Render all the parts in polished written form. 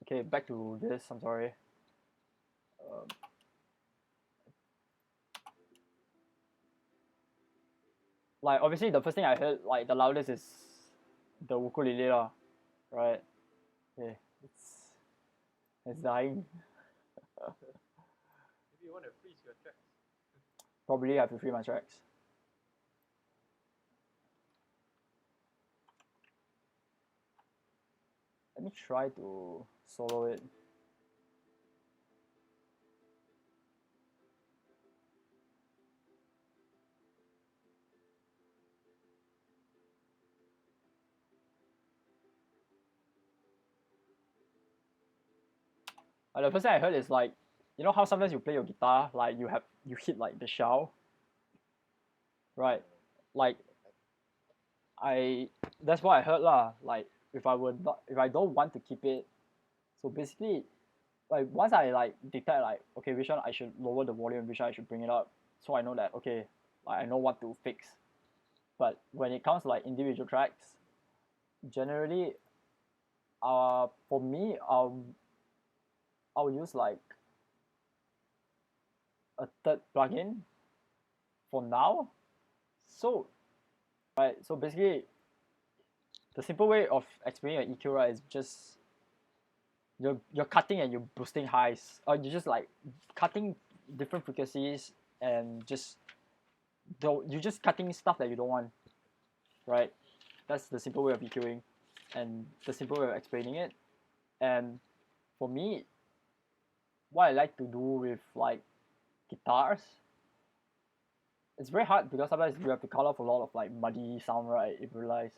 Okay, back to this. I'm sorry. Like obviously the first thing I heard like the loudest is the ukulele lah, right? Okay, it's dying. Maybe you want to freeze your tracks. Probably have to free my tracks. Let me try to solo it. The first thing I heard is like, you know how sometimes you play your guitar, like you hit like the shell, right? Like that's what I heard lah. Like if I don't want to keep it, so basically, like once I like detect like okay which one I should lower the volume, which one I should bring it up, so I know that okay, like I know what to fix. But when it comes to like individual tracks, generally, for me, I'll use like a third plugin for now. So right, so basically, the simple way of explaining an EQ right is just you're cutting and you're boosting highs, or you're just like cutting different frequencies and just you're just cutting stuff that you don't want, right? That's the simple way of EQing, and the simple way of explaining it. And for me, what I like to do with like guitars, it's very hard because sometimes you have to cut off a lot of like muddy sound, right? If you realize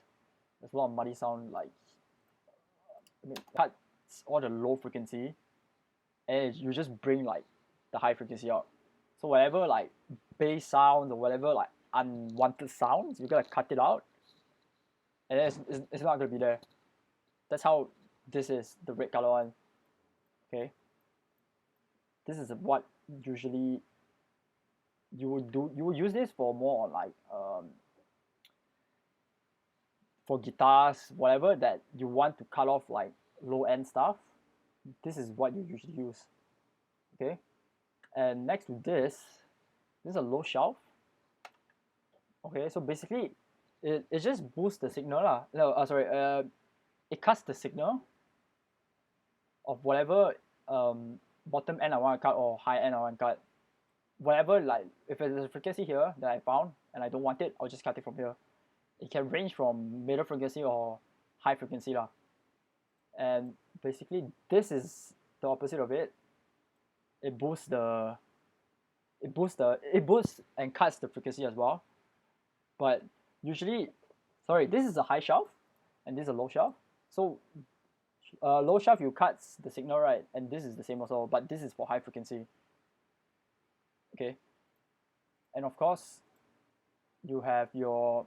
there's a lot of muddy sound, like I mean, cuts all the low frequency, and you just bring like the high frequency out. So whatever like bass sounds or whatever like unwanted sounds, you gotta cut it out, and then it's not gonna be there. That's how this is the red color one. Okay, this is what usually you would do. You would use this for more like for guitars, whatever that you want to cut off like low end stuff. This is what you usually use. Okay, and next to this is a low shelf. Okay, so basically it just boosts the signal lah. No, sorry, it cuts the signal of whatever bottom end I want to cut or high end I want to cut. Whatever, like if there's a frequency here that I found and I don't want it, I'll just cut it from here. It can range from middle frequency or high frequency lah. And basically this is the opposite of it. It boosts and cuts the frequency as well. But usually, sorry, this is a high shelf and this is a low shelf. So low shelf you cut the signal, right, and this is the same also, but this is for high frequency. Okay, and of course you have your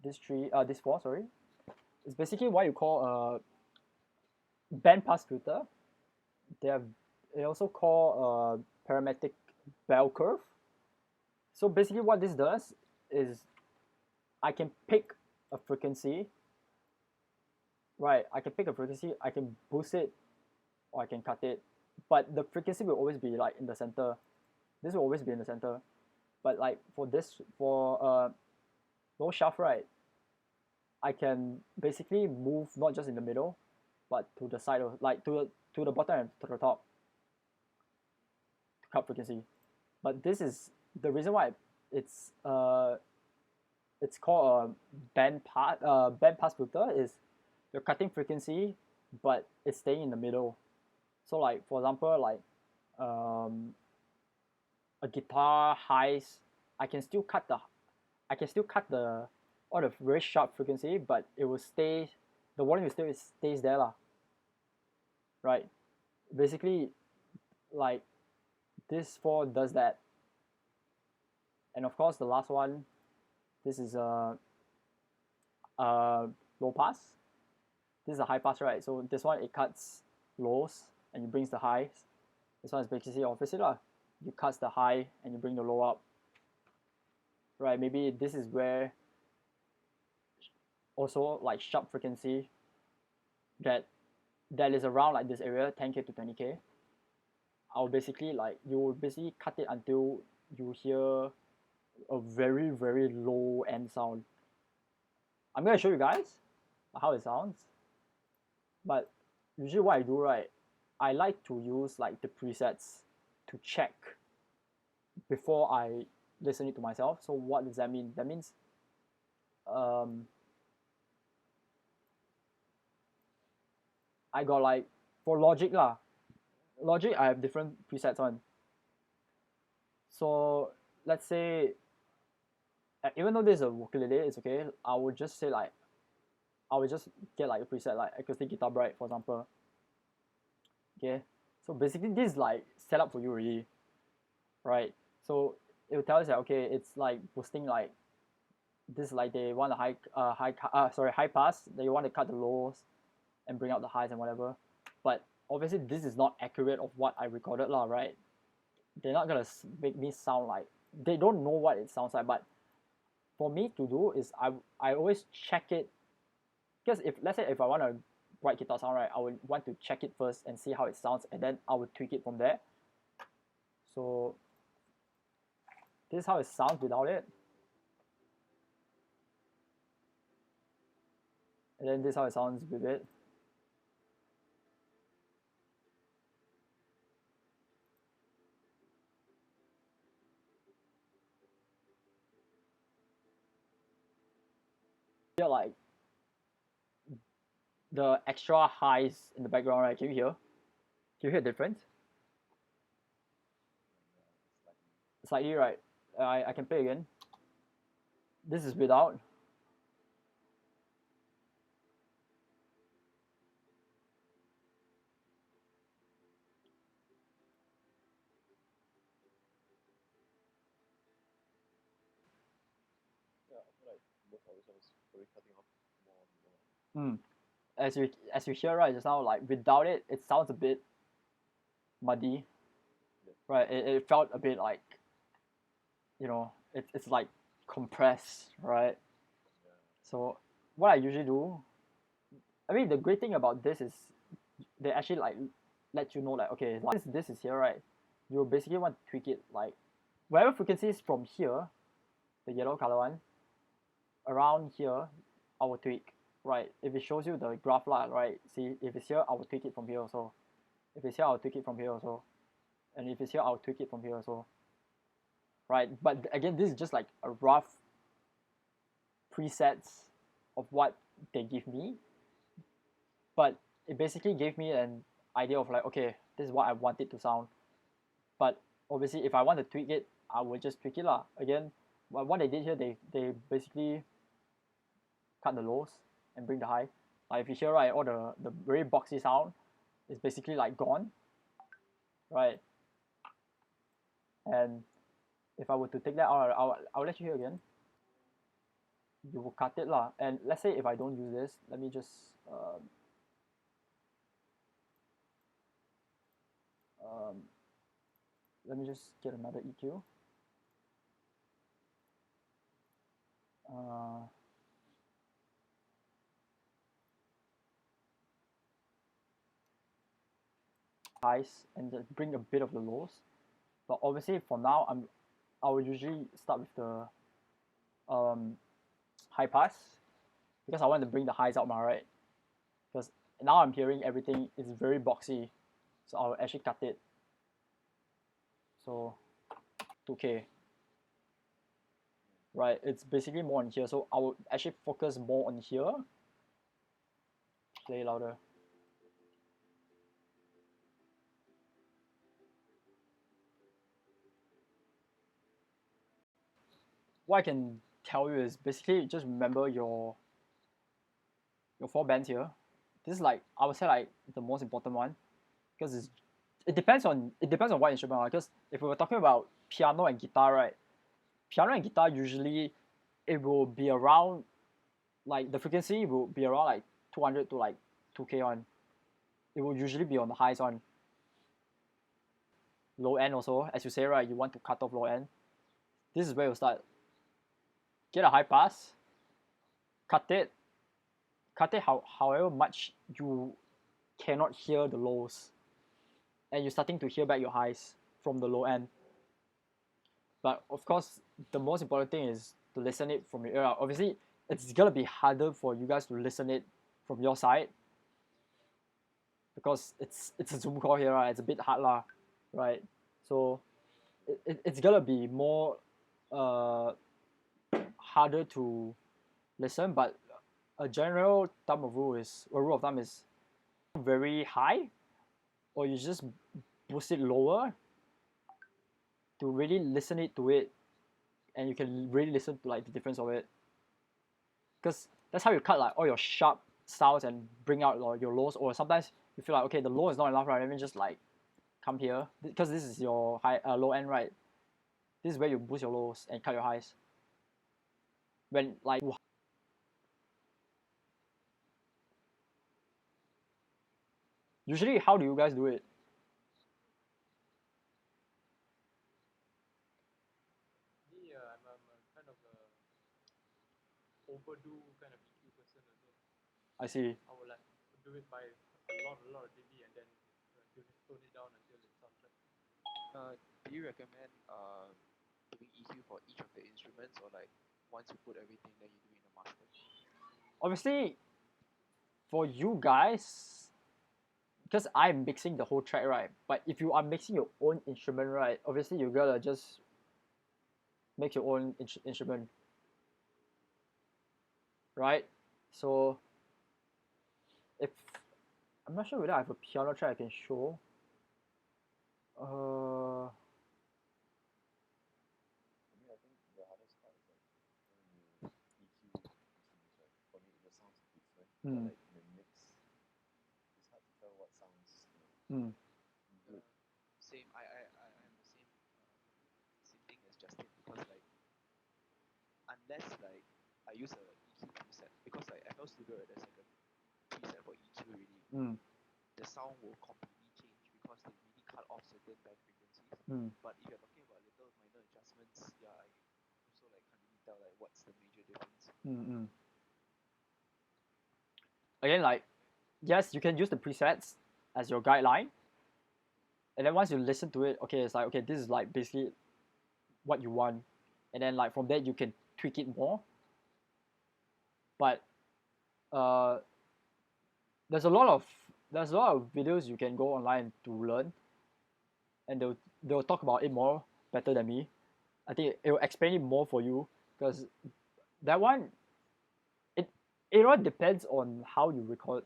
this four, sorry, it's basically what you call a band pass filter. They also call a parametric bell curve. So basically what this does is I can pick a frequency, right? I can pick a frequency, I can boost it or I can cut it, but the frequency will always be like in the center. This will always be in the center. But like for low shelf, right, I can basically move not just in the middle, but to the side of like to the bottom and to the top to cut frequency. But this is the reason why it's called a band pass filter is you're cutting frequency, but it's staying in the middle. So like for example, like a guitar highs, I can still cut the all the very sharp frequency, but it will stay, the volume will still stays there lah. Right? Basically, like this four does that. And of course, the last one, this is a low pass. This is a high pass, right? So this one it cuts lows and it brings the highs. This one is basically opposite lah. You cut the high and you bring the low up. Right? Maybe this is where also like sharp frequency that that is around like this area, 10K to 20K, I'll basically like, you will basically cut it until you hear a very, very low end sound. I'm gonna show you guys how it sounds, but usually what I do, right, I like to use like the presets to check before I listen it to myself. So what does that mean? That means I got like, for Logic lah, Logic I have different presets on. So let's say, even though this is a ukulele, it's okay. I would just say like, I would just get like a preset like acoustic guitar bright, for example. Okay, so basically this is like set up for you already, right? So it will tell us that, okay, it's like boosting like this, like they want a high pass, they want to cut the lows and bring out the highs and whatever. But obviously this is not accurate of what I recorded lah, right? They're not gonna make me sound like, they don't know what it sounds like. But for me to do is I always check it, because if, let's say if I want a bright guitar sound, right, I would want to check it first and see how it sounds, and then I would tweak it from there. So this is how it sounds without it, and then this is how it sounds with it. Hear like the extra highs in the background, right? Can you hear? Can you hear the difference? Slightly, right? I can play again. This is without. As you hear, right, just now, like without it, it sounds a bit muddy, right? It felt a bit like, you know, it's like compressed, right? So what I usually do, I mean, the great thing about this is they actually like let you know, like, okay, once this is here, right, you basically want to tweak it like whatever frequencies from here, the yellow color one, around here, I will tweak, right? If it shows you the graph lah, right? See, if it's here, I will tweak it from here also. If it's here, I'll tweak it from here also. And if it's here, I'll tweak it from here also. Right? But again, this is just like a rough presets of what they give me. But it basically gave me an idea of like, okay, this is what I want it to sound. But obviously, if I want to tweak it, I will just tweak it lah. Again, what they did here, they basically cut the lows and bring the high. Like if you hear, right, all the very boxy sound is basically like gone, right? And if I were to take that out, I'll let you hear again. You will cut it lah. And let's say if I don't use this, let me just let me just get another EQ. Highs and just bring a bit of the lows. But obviously for now, I will usually start with the high pass, because I want to bring the highs out, right? Because now I'm hearing everything is very boxy, so I'll actually cut it. So 2K, right? It's basically more on here, so I will actually focus more on here. Play louder. What I can tell you is basically just remember your 4 bands here. This is like, I would say like the most important one, because it depends on what instrument. Because if we were talking about piano and guitar, right? Piano and guitar usually it will be around, like the frequency will be around like 200 to like 2K on. It will usually be on the highs on. Low end also, as you say, right, you want to cut off low end. This is where you start. Get a high pass, cut it however much you cannot hear the lows, and you're starting to hear back your highs from the low end. But of course, the most important thing is to listen it from your ear out. Obviously, it's gonna be harder for you guys to listen it from your side because it's a Zoom call here, right? It's a bit hard lah, right? So it's gonna be more harder to listen, but a general rule of thumb is very high, or you just boost it lower to really listen it to it, and you can really listen to like the difference of it, because that's how you cut like all your sharp sounds and bring out like, your lows. Or sometimes you feel like, okay, the low is not enough, right? Let me just like come here, because this is your low end, right? This is where you boost your lows and cut your highs. When like usually, how do you guys do it? Me, I'm a kind of a overdo kind of EQ person as well. I see. I would like do it by a lot of dB, and then tone it down until it sounds right. Do you recommend doing EQ for each of the instruments, or like once you put everything, then you do in a master? Obviously, for you guys, because I'm mixing the whole track, right? But if you are mixing your own instrument, right, obviously you gotta just make your own instrument, right? So if I'm not sure whether I have a piano track I can show. I think the hardest part is like when you EQ instruments, right? For me, the sounds different, but like in the mix, it's hard to tell what sounds good. Same. I'm the same thing as Justin, because like unless like I use a EQ preset, because like FL Studio, there's like a preset for EQ really. The sound will completely change because they really cut off certain band frequencies. But if you're talking about little minor adjustments, yeah, I also like can't really tell like what's the major difference. Again, like, yes, you can use the presets as your guideline, and then once you listen to it, okay, it's like, okay, this is like basically what you want, and then like from there you can tweak it more. But there's a lot of videos you can go online to learn, and they'll talk about it more better than me. I think it will explain it more for you, because that one, it all depends on how you record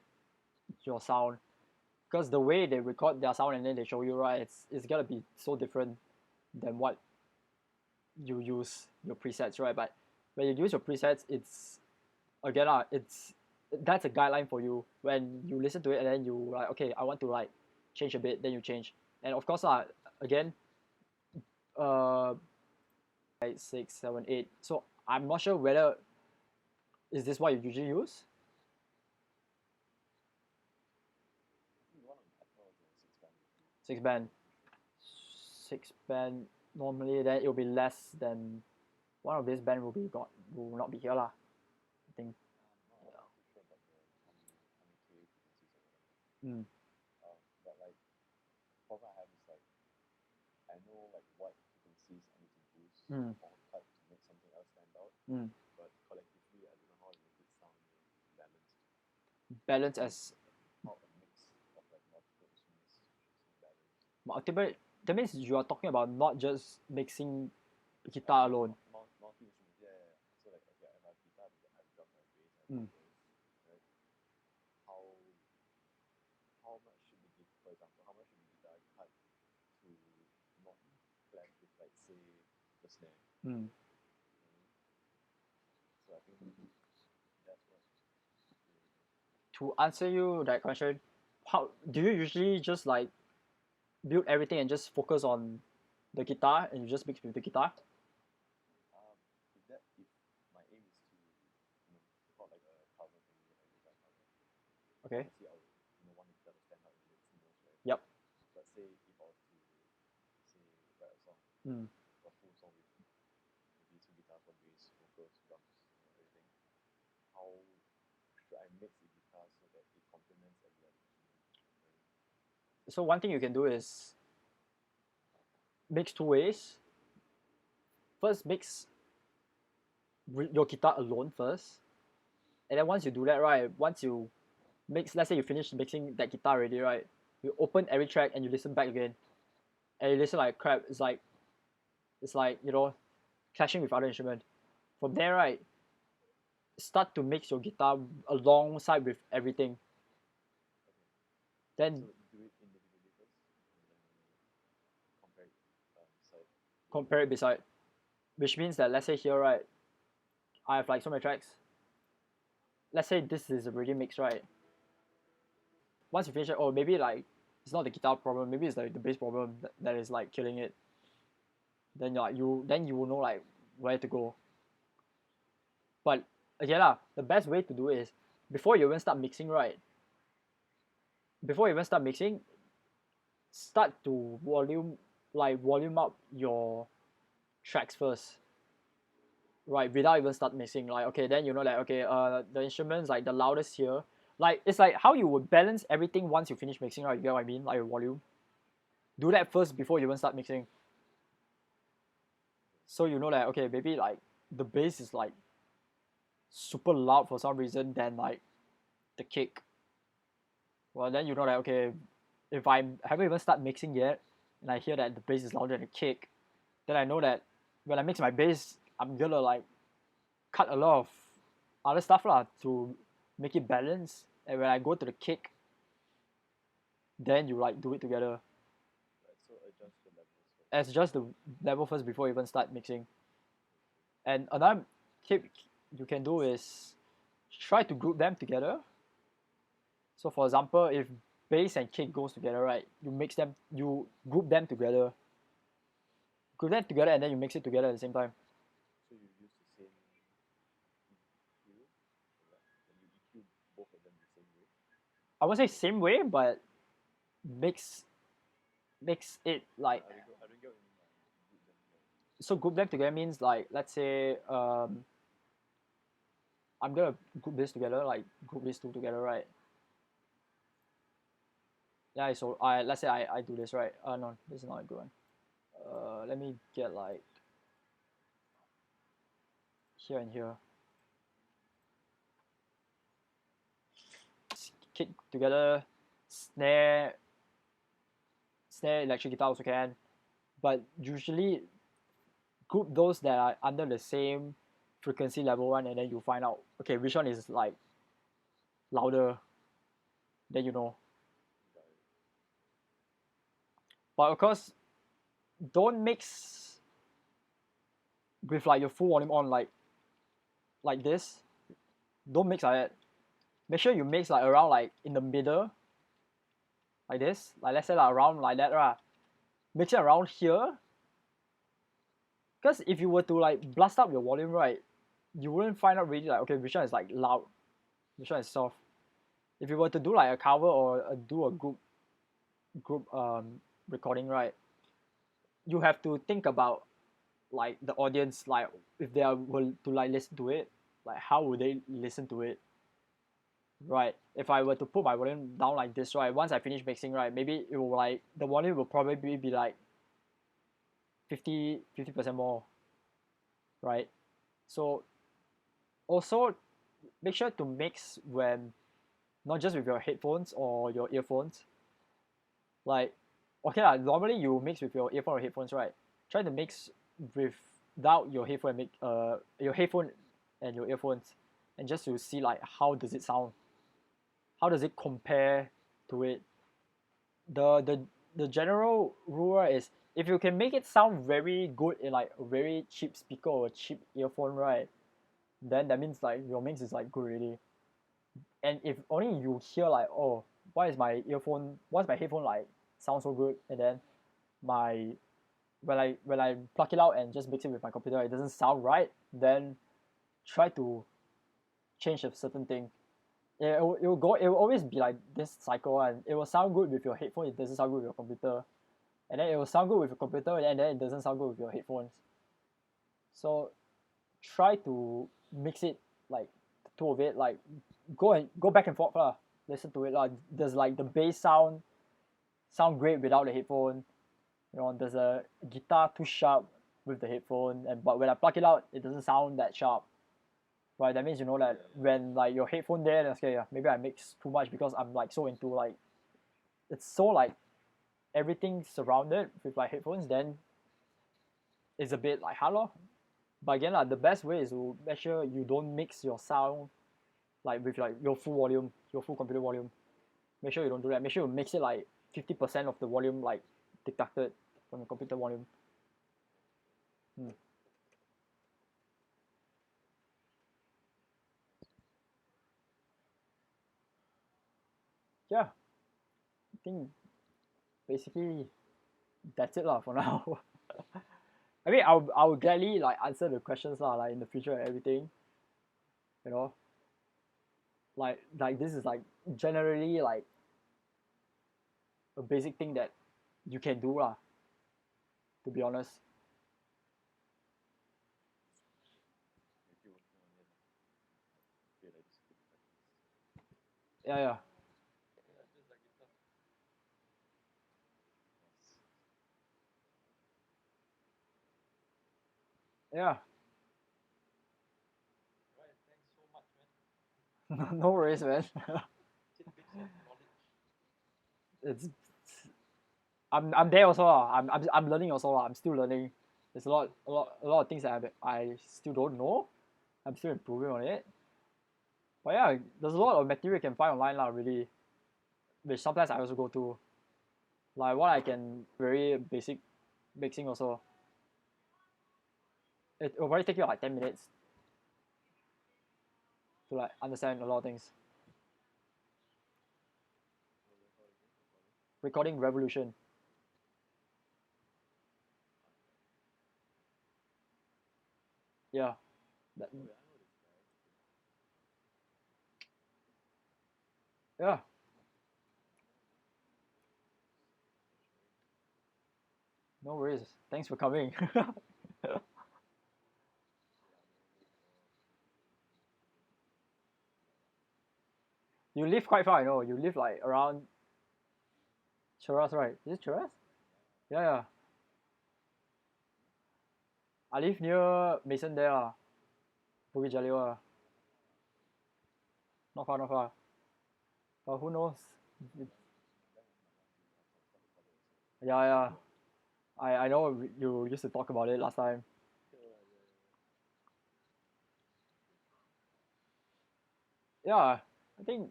your sound, because the way they record their sound and then they show you, right, it's gonna be so different than what you use your presets, right? But when you use your presets, it's again that's a guideline for you. When you listen to it and then you like, okay, I want to like change a bit, then you change. And of course again, 6, 7, 8. So I'm not sure whether is this what you usually use. Six band. Six band. Normally, then it will be less than one of these band will not be here lah. I think. But like, problem I have is like, I know like what frequencies I need to boost or cut to make something else stand out. But collectively, I don't know how to make it sound balanced. Balance as how a mix of like multiple instruments should sound balanced. That means you are talking about not just mixing guitar alone. Multi instruments, yeah. So like, okay, I have guitar, I have drum, I have bass, I have vocals, right? How much should the guitar, for example, how much should the guitar cut to not clash with, like, say, the snare? So I think that's what. To answer you that question, how do you usually just like build everything and just focus on the guitar and you just mix with the guitar? If my aim is to, record like a cover thing, like a guitar cover. Okay. Obviously, I would want the guitar to stand out in its most, right? Yep. But say if I was to write a song, a full song with maybe 2 guitars, 1 bass, vocals, drums, everything, how should I mix the guitar so that it complements every other instrument? So one thing you can do is mix two ways. First, mix your guitar alone first, and then once you do that, right, once you mix, let's say you finish mixing that guitar already, right, you open every track and you listen back again, and you listen like crap. It's like clashing with other instruments. From there, right, start to mix your guitar alongside with everything. Then So do it individually first, and then compare it side. compare it beside, which means that let's say here, right, I have like so many tracks. Let's say this is already mixed, right? Once you finish it, or maybe like it's not the guitar problem, maybe it's like the bass problem that is like killing it. Then you will know like where to go. But again lah, the best way to do it is before you even start mixing, right? Before you even start mixing, start to volume up your tracks first. Right, without even start mixing. Like okay, then you know that okay, the instruments like the loudest here. Like it's like how you would balance everything once you finish mixing, right? You get what I mean? Like your volume. Do that first before you even start mixing. So you know that okay, maybe like the bass is like super loud for some reason than like the kick. Well then you know that okay, if I haven't even start mixing yet and I hear that the bass is louder than the kick, then I know that when I mix my bass, I'm gonna like cut a lot of other stuff lah to make it balance. And when I go to the kick, then you like do it together. Right, so adjust the levels first. Adjust the level first before you even start mixing. And another tip you can do is try to group them together. So for example, if bass and kick goes together, right, you group them together. Group them together and then you mix it together at the same time. So you use the same EQ, and you EQ both of them the same way. I won't say same way, but mix it like I don't get what you mean by group them together. so group them together means like let's say I'm gonna group this together, like group these two together, right? Yeah, so let's say I do this, right? No, this is not a good one. Let me get like here and here. Kick together, snare, electric guitar also can, but usually group those that are under the same frequency level one, and then you find out okay which one is like louder. Then you know. But of course, don't mix with like your full volume on like this. Don't mix like that. Make sure you mix like around like in the middle, like this. Like let's say like around like that, right? Mix it around here. Because if you were to like blast up your volume, right, you wouldn't find out really like okay which one is like loud, which one is soft. If you were to do like a cover or do a group recording, right, you have to think about like the audience, like if they are will to like listen to it, like how would they listen to it, right? If I were to put my volume down like this, right, once I finish mixing, right, maybe it will like the volume will probably be like 50% more, right? So also make sure to mix when not just with your headphones or your earphones. Like okay lah, normally you mix with your earphone or headphones, right? Try to mix without your headphone and your headphone and your earphones, and just to see like how does it sound, how does it compare to it. The general rule is if you can make it sound very good in like a very cheap speaker or a cheap earphone, right, then that means like your mix is like good already. And if only you hear like oh why is my headphone like sound so good, and then my when I pluck it out and just mix it with my computer it doesn't sound right, then try to change a certain thing. It will always be like this cycle, and it will sound good with your headphone, it doesn't sound good with your computer, and then it will sound good with your computer and then it doesn't sound good with your headphones. So try to mix it like the two of it, like go back and forth lah, listen to it lah. Does like the bass sound sound great without the headphone. You know, there's a guitar too sharp with the headphone, but when I plug it out, it doesn't sound that sharp. Right, that means you know that when like your headphone there, then okay, yeah, maybe I mix too much because I'm like so into like, it's so like everything surrounded with like headphones, then it's a bit like hard lor. But again, like, the best way is to make sure you don't mix your sound like with like your full volume, your full computer volume. Make sure you don't do that. Make sure you mix it like 50% of the volume like deducted from the computer volume. Yeah, I think basically that's it lah for now. I mean, I'll gladly like answer the questions lah, like in the future and everything. You know, like this is like generally like a basic thing that you can do lah. To be honest. Yeah, yeah. Yeah. Right, thanks so much, man. No worries, man. Tidbits of knowledge. It's I'm there also lah. I'm learning also lah. I'm still learning. There's a lot of things that I still don't know. I'm still improving on it. But yeah, there's a lot of material you can find online lah, really. Which sometimes I also go to. Like what I can very basic mixing also. It will probably take you like 10 minutes to like understand a lot of things. Recording revolution. Yeah. Yeah. No worries. Thanks for coming. You live quite far, I know. You live like around Cheras, right? Is it Cheras? Yeah, yeah. I live near Mason there lah. Bukit Jalil lah. Not far, not far. But who knows? Yeah, yeah. I know you used to talk about it last time. Yeah, I think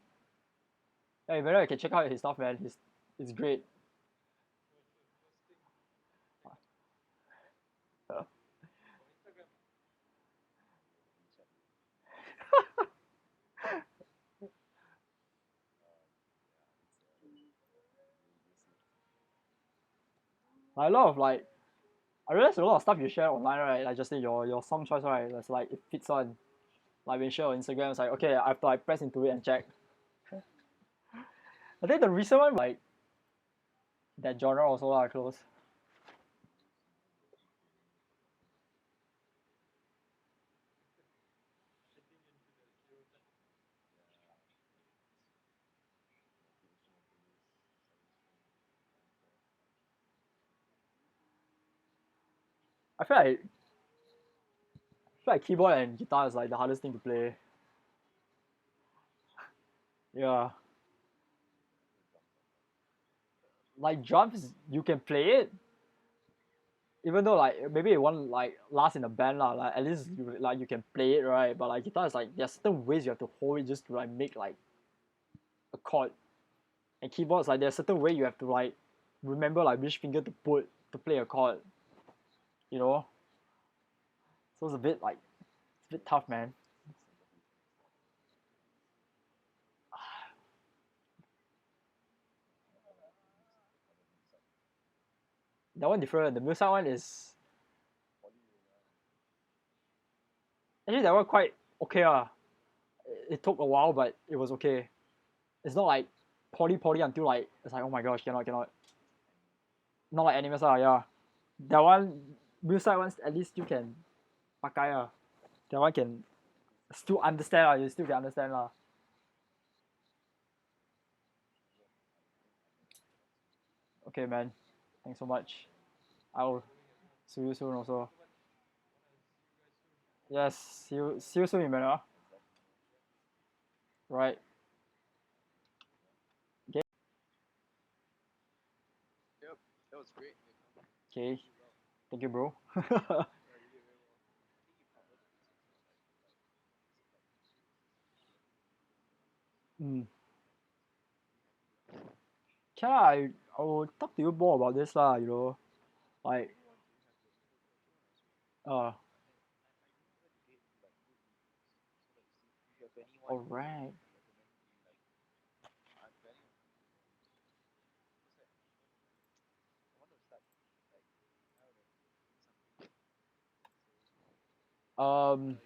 yeah, you better can check out his stuff, man. It's great. Instagram. Like a lot of like, I realize a lot of stuff you share online, right? Like just say your song choice, right? That's like it fits on. Like when you share on Instagram, it's like okay, I have to like press into it and check. I think the recent one like that genre also are close. Fitting into the stereotype. I feel like keyboard and guitar is like the hardest thing to play. Yeah. Like drums, you can play it, even though like maybe it won't like last in a band lah. Like at least you can play it, right? But like guitar is like there's certain ways you have to hold it just to like make like a chord. And keyboards like there's certain way you have to like remember like which finger to put to play a chord. You know? So it's a bit like it's a bit tough, man. That one different. The music one is actually that one quite okay ah. It took a while, but it was okay. It's not like poly until like it's like oh my gosh, cannot. Not like animes ah, yeah. That one music ones at least you can pakai ah. That one can still understand lah. You still can understand lah. Okay, man. Thanks so much. I'll see you soon also. Yes, see you soon, Emmanuel. Right. Okay. Yep, that was great. Okay. Thank you, bro. Yeah, you did very well. I think you covered the basics, mm. Yeah, I will talk to you more about this lah. Like uh. All right. Um.